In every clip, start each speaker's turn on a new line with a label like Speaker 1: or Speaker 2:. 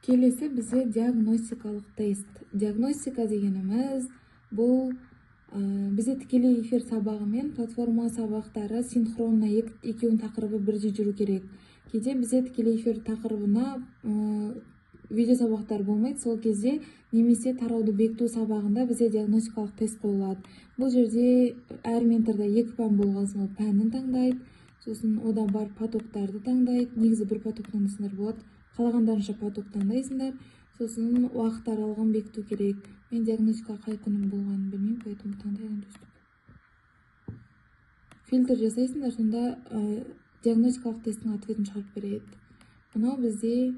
Speaker 1: Келесі бізде диагностикалық тест. Диагностика дегеніміз бұл бізде тікелей эфир сабағы мен платформа сабақтары синхронно екеуінің тақырыбы бірдей жүру керек. Кейде бізде тікелей эфир тақырыбына видео сабақтар болмайды. Сол кезде немесе тарауды бекіту сабағында бізде диагностикалық тест қойылады. Бұл жерде әр менторда 2 пән болған соң пәнін таңдайды, сосын одан бар потоктарды таңдайды. Негізі бір поток таңдасыңдар болады. Қалағандарынша поток таңдайсыңдар, сосын уақыт аралығын бекіту керек. Мен диагностика қай күнім болғанын білмеймін, поэтому таңдайын төстіп. Фильтр жасайсыңдар, сонда диагностикалық тесттің ответін шығарып береді. Мынау бізде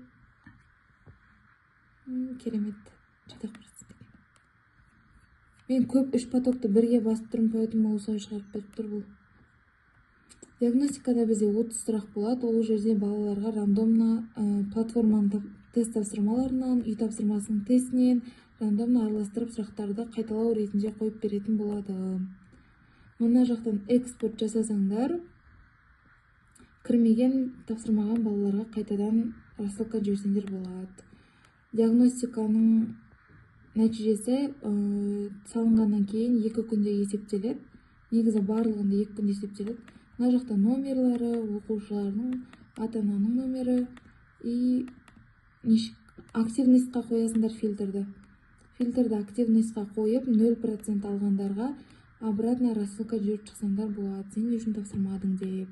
Speaker 1: керемет жатақ процесс. Мен көп 3 потокты бірге басып тұрмын, поэтому осылай шығарып беріп тұр бұл. Диагностикада бізде 30 сұрақ болады. Ол жерде балаларға рандомно платформаның тест тапсырмаларынан, үй тапсырмасының тестінен рандомно араластырып сұрақтарды қайталау ретінде қойып беретін болады. Мына жақтан экспорт жасасаңдар, кірмеген тапсырмаған балаларға қайтадан рассылка жіберсеңдер болады. Диагностиканың нәтижесі салынғаннан кейін 2 күнде есептеледі. Негізі барлығында 2 күнде есептеледі. Мына жақта номерлары, оқушылардың, ата-ананың номері и активностьқа қоясыңдар фильтрді. Фильтрді активностьқа қойып 0% алғандарға обратно рассылка жіберіп шықсаңдар болады. Сен не үшін тапсырмадың деп.